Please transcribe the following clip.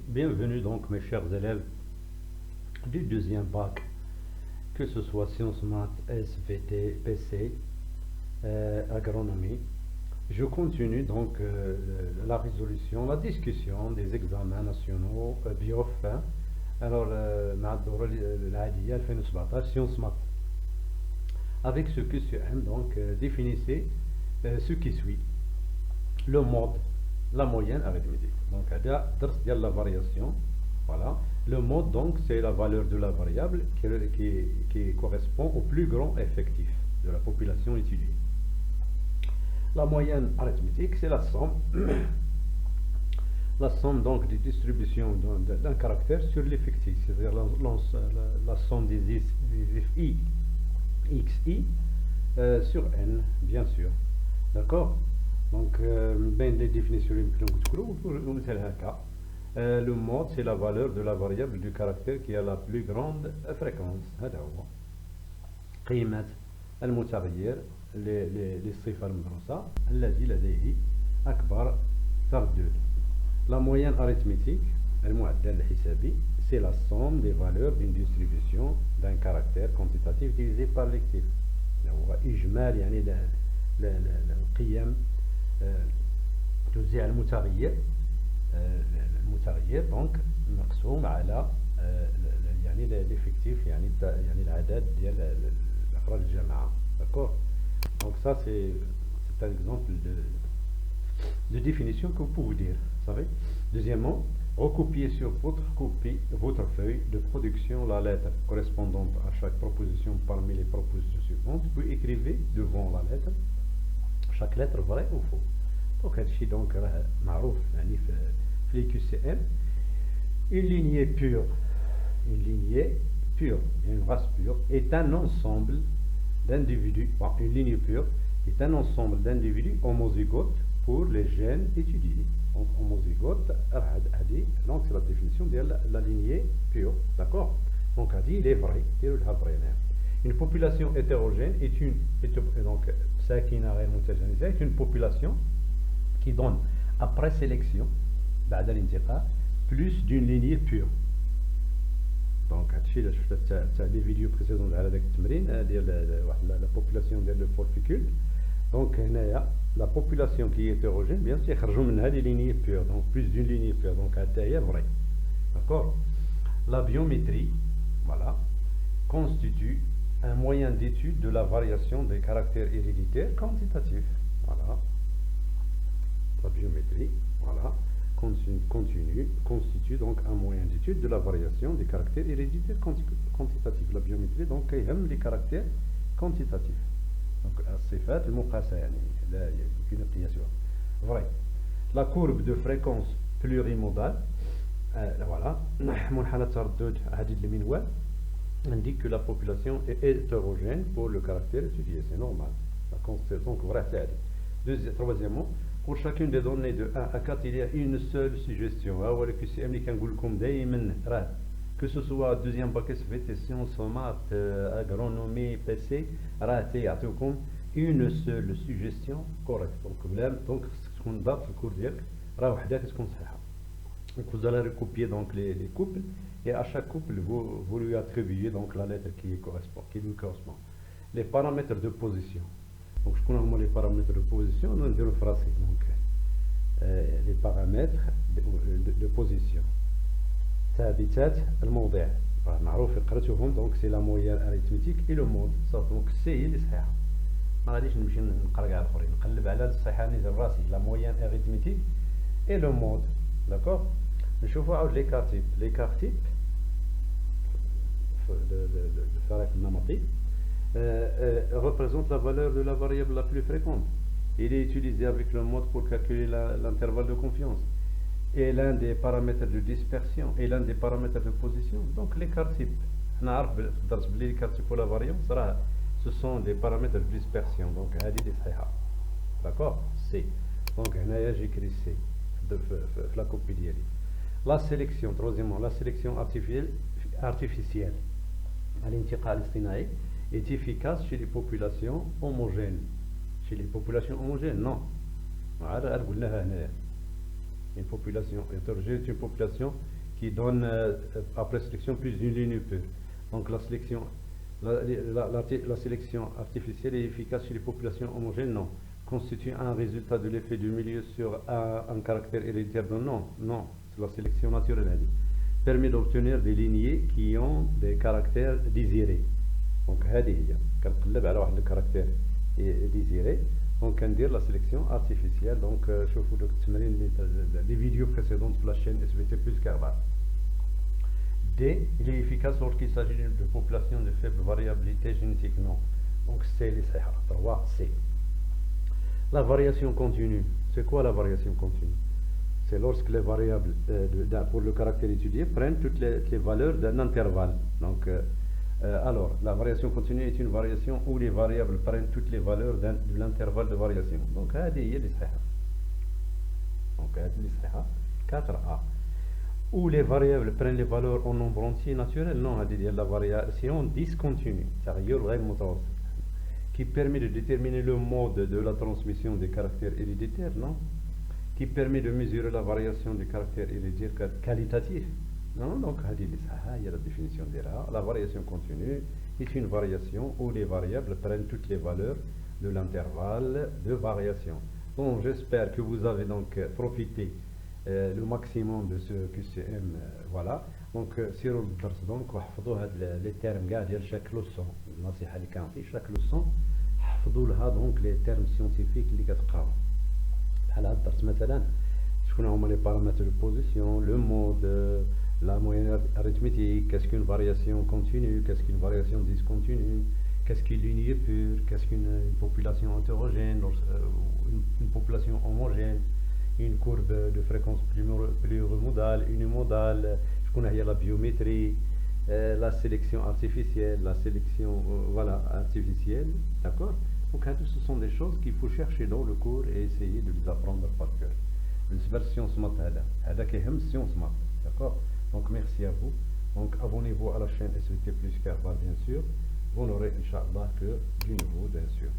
Bienvenue donc mes chers élèves du deuxième bac, que ce soit sciences maths, SVT, PC, agronomie. Je continue donc la résolution, la discussion des examens nationaux BIOF. Alors, مع الدورة العادية 2017 sciences maths. Avec ce QCM, donc définissez ce qui suit. Le mode, la moyenne arithmétique. Donc, il y a la variation. Voilà. Le mode, donc, c'est la valeur de la variable qui correspond au plus grand effectif de la population étudiée. La moyenne arithmétique, c'est la somme, donc des distributions d'un caractère sur l'effectif, c'est-à-dire la somme des i, xi sur n, bien sûr. D'accord? Donc, les définitions, le mode, c'est la valeur de la variable du caractère qui a la plus grande fréquence. قيمة المتغير للصفة المدروسة الذي لديه أكبر تردد. La moyenne arithmétique, المعدل الحسابي, c'est la somme des valeurs d'une distribution d'un caractère quantitatif divisé par l'électif. هو إجمال يعني القيم توزيع المتغير donc مقسوم على يعني l'effectif يعني العدد ديال أفراد الجماعة. D'accord? Donc ça c'est un exemple de définition que vous pouvez dire. Vous savez? Deuxièmement, recopiez sur votre feuille de production la lettre correspondante à chaque proposition parmi les propositions suivantes, puis écrivez devant la lettre chaque lettre vraie ou faux. Donc هادشي donc معروف يعني في les QCM. Une lignée pure, une race pure est un ensemble d'individus. Une lignée pure est un ensemble d'individus homozygotes pour les gènes étudiés. Donc homozygote, donc c'est la définition de la lignée pure. D'accord? Donc il est vrai. Une population hétérogène est une population qui donne après sélection plus d'une lignée pure. Donc les vidéos précédentes على داك التمرين ديال la population ديال le follicule. Donc la population qui est hétérogène, bien sûr يخرجوا منها des lignées pures, donc plus d'une lignée pure. Donc c'est vrai. D'accord? La biométrie, voilà, constitue un moyen d'étude de la variation des caractères héréditaires quantitatifs. Voilà. La biométrie, voilà, constitue donc un moyen d'étude de la variation des caractères héréditaires quantitatifs. La biométrie, donc, يهم les caractères quantitatifs. Donc, الصفات المقاسة يعني لا يمكن قياسها. Vrai. La courbe de fréquence plurimodale, voilà, منحنى التردد عديد المنوال, indique que la population est hétérogène pour le caractère étudié. C'est normal. Donc, vrai. Troisièmement, pour chacune des données de 1 à 4, il y a une seule suggestion. Que ce soit deuxième bac SVT, sciences maths, agronomie, PC, une seule suggestion correcte. Donc, ce qu'on a في الكور ديالك راه وحده كتكون صحيحه. Donc vous allez recopier donc les couples, et à chaque couple vous lui attribuez donc la lettre qui lui correspond. Les paramètres de position. Donc je connais les paramètres de position, on dit le français. Donc les paramètres de position. ثابتات الموضع معروف قرأتهم. donc c'est la moyenne arithmétique et le mode. donc c'est هي اللي صحيحه. ما غاديش نمشي نقرا كاع الاخرين نقلب على الصحيحه اللي ديال راسي. la moyenne arithmétique et le mode. d'accord? نشوفوا عاود l'écart type الفارق النمطي représente la valeur de la variable la plus fréquente. Il est utilisé avec le mode pour calculer l'intervalle de confiance, et l'un des paramètres de dispersion et l'un des paramètres de position. Donc l'écart type, l'écart type pour la variance, ce sont des paramètres de dispersion. Donc d'accord? C. Donc j'écris C la copie d'Yali. La sélection, troisièmement, la sélection artificielle est efficace chez les populations homogènes. Chez les populations homogènes, non. Une population hétérogène est une population qui donne, après sélection, plus d'une ligne pure. Donc la sélection, la sélection artificielle est efficace chez les populations homogènes? Non. Constitue un résultat de l'effet du milieu sur un caractère héréditaire? Non, non, c'est la sélection naturelle. Elle dit. Permet d'obtenir des lignées qui ont des caractères désirés. Donc, هذه هي كنقلب على واحد الكاركتير désiré. Donc, كندير la sélection artificielle. Donc, شوفوا دوك التمارين les vidéos précédentes sur la chaîne SVT plus Carbar. D, il est efficace lorsqu'il s'agit de populations de faible variabilité génétique? Non. Donc, C, les صحيحة. 3, C. La variation continue. C'est quoi la variation continue? C'est lorsque les variables pour le caractère étudié prennent toutes les valeurs d'un intervalle. Donc, alors, la variation continue est une variation où les variables prennent toutes les valeurs de l'intervalle de variation. Donc, هذه هي اللي صحيحة. Donc, هذه اللي صحيحة. 4A. Où les variables prennent les valeurs en nombre entier naturel? Non, هذه هي la variation discontinue. تغير غير متوسط. Qui permet de déterminer le mode de la transmission des caractères héréditaires? Non. Qui permet de mesurer la variation des caractères héréditaires qualitatifs? Non, donc il y a la définition d'erreur. La variation continue est une variation où les variables prennent toutes les valeurs de l'intervalle de variation. Bon, j'espère que vous avez donc profité le maximum de ce QCM. Voilà. Donc, سيروا الدرس donc وحفظوا هاد les termes كاع ديال chaque leçon. النصيحة اللي كان في chaque leçon حفظوا لها donc les termes scientifiques اللي كتقراو. بحال هاد الدرس مثلا شكون هما les paramètres de position, le mode, la moyenne arithmétique, qu'est-ce qu'une variation continue, qu'est-ce qu'une variation discontinue, qu'est-ce qu'une lignée pure, qu'est-ce qu'une population hétérogène, une population homogène, une courbe de fréquence plurimodale, unimodale, شكون هي la biométrie, la sélection artificielle, la sélection voilà, artificielle, d'accord? Donc ce sont des choses qu'il faut chercher dans le cours et essayer de les apprendre par cœur. بالنسبة للسيونس مات هذا كيهم السيونس مات, d'accord? Donc merci à vous. Donc abonnez-vous à la chaîne SVT plus Carbar bien sûr. Vous n'aurez Inch'Allah que du nouveau bien sûr.